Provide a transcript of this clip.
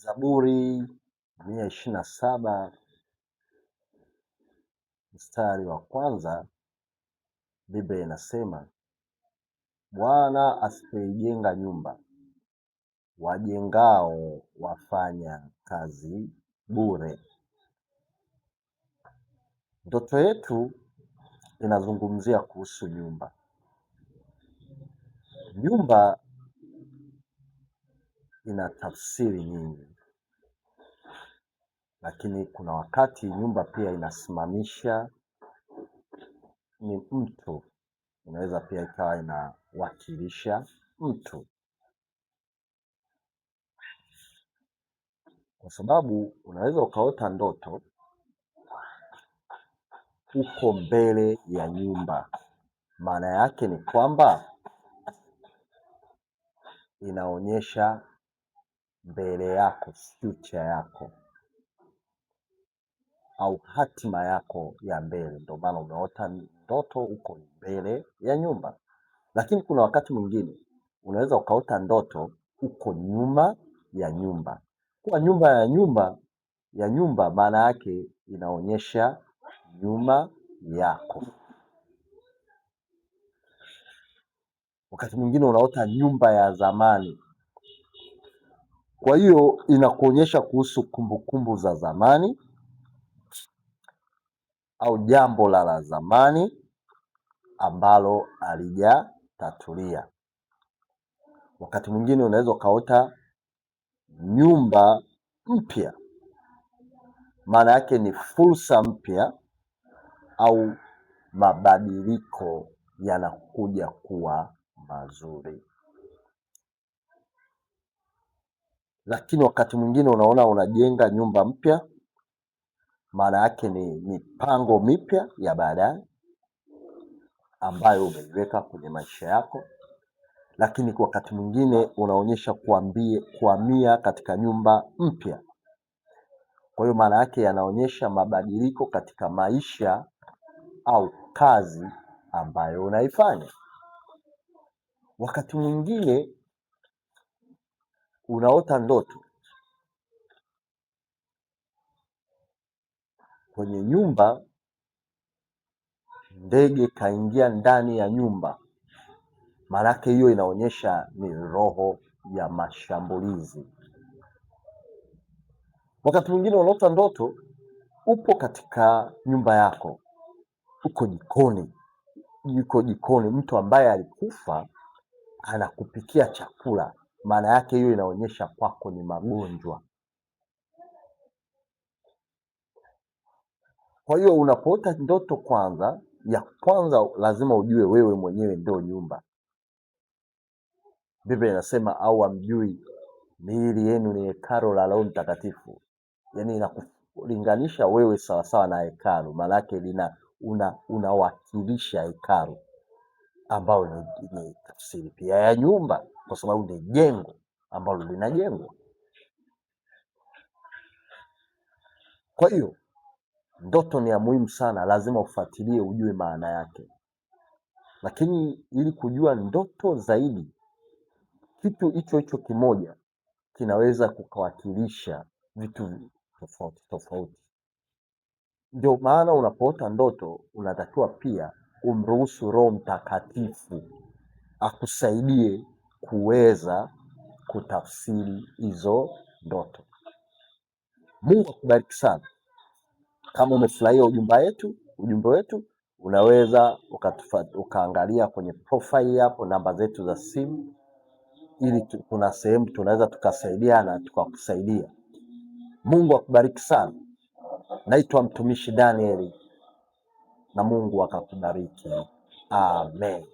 Zaburi 127 mstari wa kwanza, Biblia inasema, Bwana asipoijenga nyumba, wajengao wafanya kazi bure. Ndoto yetu inazungumzia kuhusu nyumba. Nyumba ina tafsiri nyingi, lakini kuna wakati nyumba pia inasimamisha ni mtu, inaweza pia ikawa inawakilisha mtu, kwa sababu unaweza ukaota ndoto uko mbele ya nyumba. Maana yake ni kwamba inaonyesha mbele yako, future yako au hatima yako ya mbele. Ndio maana umeota ndoto uko mbele ya nyumba. Lakini kuna wakati mwingine unaweza ukaota ndoto uko nyuma ya nyumba. Kwa nyumba maana yake inaonyesha nyuma yako. Wakati mwingine unaota nyumba ya zamani, kwa hiyo inakuonyesha kuhusu kumbukumbu za zamani au jambo la zamani ambalo halijatatulia. Wakati mwingine unaweza ukaota nyumba mpya, maana yake ni fursa mpya au mabadiliko yanakuja kuwa mazuri. Lakini wakati mwingine unaona unajenga nyumba mpya, maana yake ni mipango mipya ya baadaye ambayo umeiweka kwenye maisha yako. Lakini kwa wakati mwingine unaonyesha kuhamia katika nyumba mpya. Kwa hiyo maana yake yanaonyesha mabadiliko katika maisha au kazi ambayo unaifanya. Wakati mwingine unaota ndoto kwenye nyumba, ndege kaingia ndani ya nyumba. Maana yake hiyo inaonyesha ni roho ya mashambulizi. Wakati mwingine unaota ndoto upo katika nyumba yako, uko jikoni, mtu ambaye alikufa anakupikia chakula. Maana yake hiyo inaonyesha kwako ni magonjwa. Kwa hiyo unapoota ndoto kwanza lazima ujue wewe mwenyewe ndio nyumba. Biblia inasema, au hamjui miili yenu ni hekalu la Roho Mtakatifu. Yaani inakulinganisha wewe sawasawa na hekalu. Maana yake unawakilisha hekalu ambao ni tafsiri pia ya nyumba, kwa sababu ni jengo ambalo linajengwa. Kwa hiyo ndoto ni ya muhimu sana, lazima ufuatilie ujue maana yake. Lakini ili kujua ndoto zaidi, kitu hicho kimoja kinaweza kukawakilisha vitu tofauti. Ndio maana unapoota ndoto unatakiwa pia umruhusu Roho Mtakatifu akusaidie kuweza kutafsiri hizo ndoto. Mungu akubariki sana. Kama umefurahia ujumbe wetu, unaweza ukaangalia kwenye profile hapo namba zetu za simu, ili kuna sehemu tunaweza tukasaidiana tukakusaidia. Mungu akubariki sana. Naitwa mtumishi Daniel, na Mungu akakubariki. Amen.